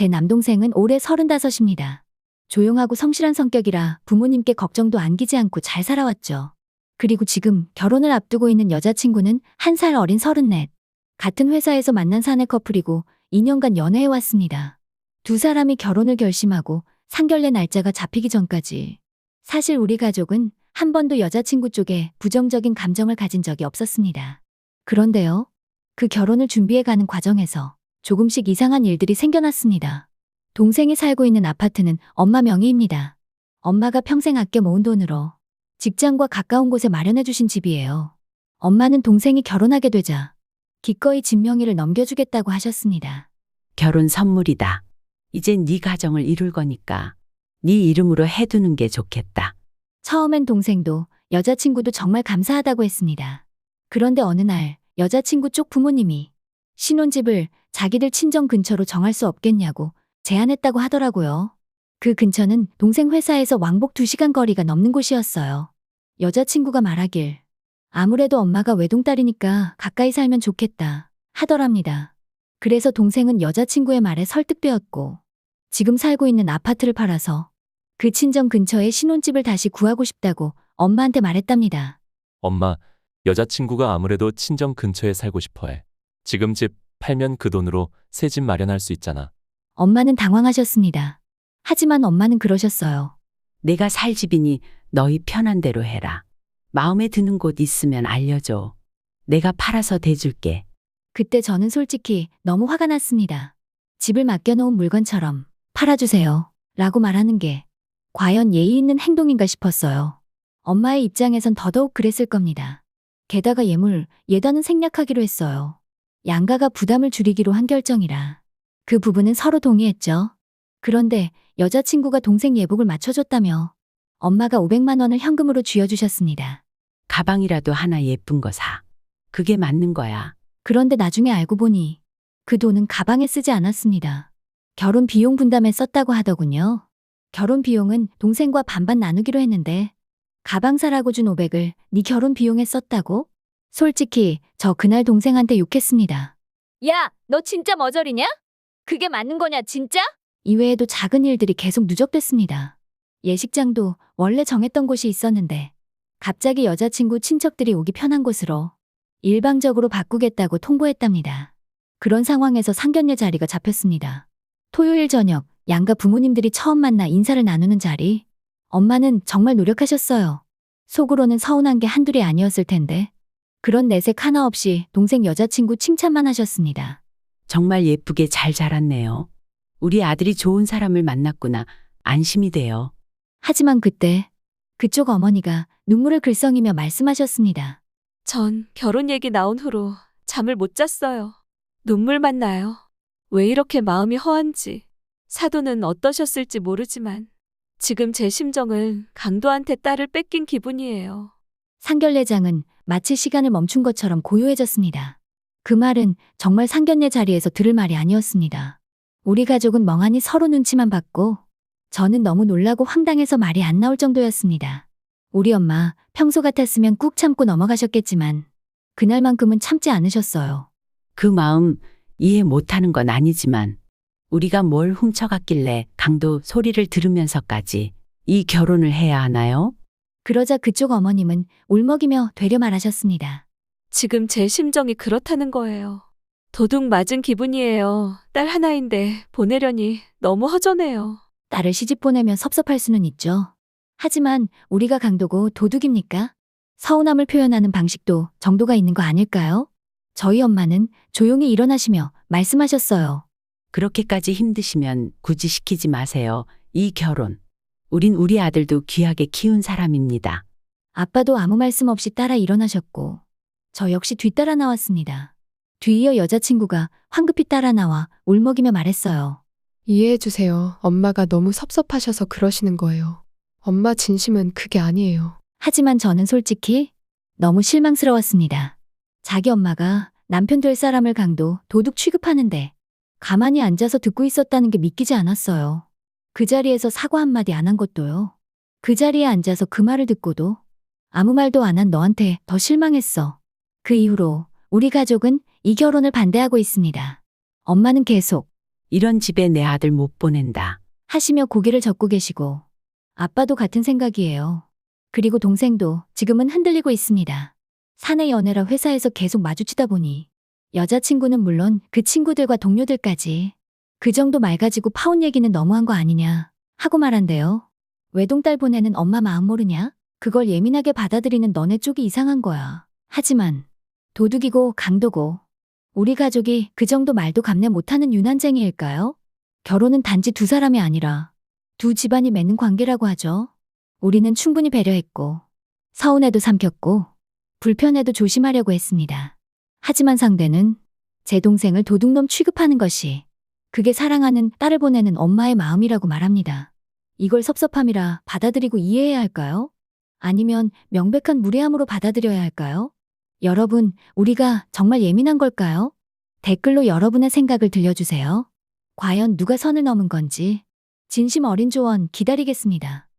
제 남동생은 올해 35입니다. 조용하고 성실한 성격이라 부모님께 걱정도 안기지 않고 잘 살아왔죠. 그리고 지금 결혼을 앞두고 있는 여자친구는 1살 어린 34. 같은 회사에서 만난 사내 커플이고 2년간 연애해왔습니다. 두 사람이 결혼을 결심하고 상견례 날짜가 잡히기 전까지 사실 우리 가족은 한 번도 여자친구 쪽에 부정적인 감정을 가진 적이 없었습니다. 그런데요, 그 결혼을 준비해가는 과정에서 조금씩 이상한 일들이 생겨났습니다. 동생이 살고 있는 아파트는 엄마 명의입니다. 엄마가 평생 아껴 모은 돈으로 직장과 가까운 곳에 마련해 주신 집이에요. 엄마는 동생이 결혼하게 되자 기꺼이 집 명의를 넘겨주겠다고 하셨습니다. 결혼 선물이다. 이제 네 가정을 이룰 거니까 네 이름으로 해두는 게 좋겠다. 처음엔 동생도 여자친구도 정말 감사하다고 했습니다. 그런데 어느 날 여자친구 쪽 부모님이 신혼집을 자기들 친정 근처로 정할 수 없겠냐고 제안했다고 하더라고요. 그 근처는 동생 회사에서 왕복 2시간 거리가 넘는 곳이었어요. 여자친구가 말하길 아무래도 엄마가 외동딸이니까 가까이 살면 좋겠다 하더랍니다. 그래서 동생은 여자친구의 말에 설득되었고 지금 살고 있는 아파트를 팔아서 그 친정 근처에 신혼집을 다시 구하고 싶다고 엄마한테 말했답니다. 엄마, 여자친구가 아무래도 친정 근처에 살고 싶어 해. 지금 집 팔면 그 돈으로 새 집 마련할 수 있잖아. 엄마는 당황하셨습니다. 하지만 엄마는 그러셨어요. 내가 살 집이니 너희 편한 대로 해라. 마음에 드는 곳 있으면 알려줘. 내가 팔아서 대줄게. 그때 저는 솔직히 너무 화가 났습니다. 집을 맡겨놓은 물건처럼 팔아주세요 라고 말하는 게 과연 예의 있는 행동인가 싶었어요. 엄마의 입장에선 더더욱 그랬을 겁니다. 게다가 예단은 생략하기로 했어요. 양가가 부담을 줄이기로 한 결정이라 그 부분은 서로 동의했죠. 그런데 여자친구가 동생 예복을 맞춰줬다며 엄마가 500만 원을 현금으로 쥐어주셨습니다. 가방이라도 하나 예쁜 거 사. 그게 맞는 거야. 그런데 나중에 알고 보니 그 돈은 가방에 쓰지 않았습니다. 결혼 비용 분담에 썼다고 하더군요. 결혼 비용은 동생과 반반 나누기로 했는데 가방 사라고 준 500을 네 결혼 비용에 썼다고? 솔직히 저 그날 동생한테 욕했습니다. 야, 너 진짜 머저리냐? 그게 맞는 거냐 진짜? 이외에도 작은 일들이 계속 누적됐습니다. 예식장도 원래 정했던 곳이 있었는데 갑자기 여자친구 친척들이 오기 편한 곳으로 일방적으로 바꾸겠다고 통보했답니다. 그런 상황에서 상견례 자리가 잡혔습니다. 토요일 저녁 양가 부모님들이 처음 만나 인사를 나누는 자리. 엄마는 정말 노력하셨어요. 속으로는 서운한 게 한둘이 아니었을 텐데 그런 내색 하나 없이 동생 여자친구 칭찬만 하셨습니다. 정말 예쁘게 잘 자랐네요. 우리 아들이 좋은 사람을 만났구나. 안심이 돼요. 하지만 그때 그쪽 어머니가 눈물을 글썽이며 말씀하셨습니다. 전 결혼 얘기 나온 후로 잠을 못 잤어요. 눈물만 나요. 왜 이렇게 마음이 허한지. 사돈은 어떠셨을지 모르지만 지금 제 심정은 강도한테 딸을 뺏긴 기분이에요. 상견례장은 마치 시간을 멈춘 것처럼 고요해졌습니다. 그 말은 정말 상견례 자리에서 들을 말이 아니었습니다. 우리 가족은 멍하니 서로 눈치만 봤고 저는 너무 놀라고 황당해서 말이 안 나올 정도였습니다. 우리 엄마 평소 같았으면 꾹 참고 넘어가셨겠지만 그날만큼은 참지 않으셨어요. 그 마음 이해 못하는 건 아니지만 우리가 뭘 훔쳐갔길래 강도 소리를 들으면서까지 이 결혼을 해야 하나요? 그러자 그쪽 어머님은 울먹이며 되려 말하셨습니다. 지금 제 심정이 그렇다는 거예요. 도둑 맞은 기분이에요. 딸 하나인데 보내려니 너무 허전해요. 딸을 시집 보내면 섭섭할 수는 있죠. 하지만 우리가 강도고 도둑입니까? 서운함을 표현하는 방식도 정도가 있는 거 아닐까요? 저희 엄마는 조용히 일어나시며 말씀하셨어요. 그렇게까지 힘드시면 굳이 시키지 마세요. 이 결혼. 우린 우리 아들도 귀하게 키운 사람입니다. 아빠도 아무 말씀 없이 따라 일어나셨고 저 역시 뒤따라 나왔습니다. 뒤이어 여자친구가 황급히 따라 나와 울먹이며 말했어요. 이해해주세요. 엄마가 너무 섭섭하셔서 그러시는 거예요. 엄마 진심은 그게 아니에요. 하지만 저는 솔직히 너무 실망스러웠습니다. 자기 엄마가 남편 될 사람을 강도, 도둑 취급하는데 가만히 앉아서 듣고 있었다는 게 믿기지 않았어요. 그 자리에서 사과 한마디 안 한 것도요. 그 자리에 앉아서 그 말을 듣고도 아무 말도 안 한 너한테 더 실망했어. 그 이후로 우리 가족은 이 결혼을 반대하고 있습니다. 엄마는 계속 이런 집에 내 아들 못 보낸다. 하시며 고개를 젓고 계시고 아빠도 같은 생각이에요. 그리고 동생도 지금은 흔들리고 있습니다. 사내 연애라 회사에서 계속 마주치다 보니 여자친구는 물론 그 친구들과 동료들까지 그 정도 말 가지고 파혼 얘기는 너무한 거 아니냐 하고 말한대요. 외동딸 보내는 엄마 마음 모르냐? 그걸 예민하게 받아들이는 너네 쪽이 이상한 거야. 하지만 도둑이고 강도고 우리 가족이 그 정도 말도 감내 못하는 유난쟁이일까요? 결혼은 단지 두 사람이 아니라 두 집안이 맺는 관계라고 하죠. 우리는 충분히 배려했고 서운해도 삼켰고 불편해도 조심하려고 했습니다. 하지만 상대는 제 동생을 도둑놈 취급하는 것이 그게 사랑하는 딸을 보내는 엄마의 마음이라고 말합니다. 이걸 섭섭함이라 받아들이고 이해해야 할까요? 아니면 명백한 무례함으로 받아들여야 할까요? 여러분, 우리가 정말 예민한 걸까요? 댓글로 여러분의 생각을 들려주세요. 과연 누가 선을 넘은 건지 진심 어린 조언 기다리겠습니다.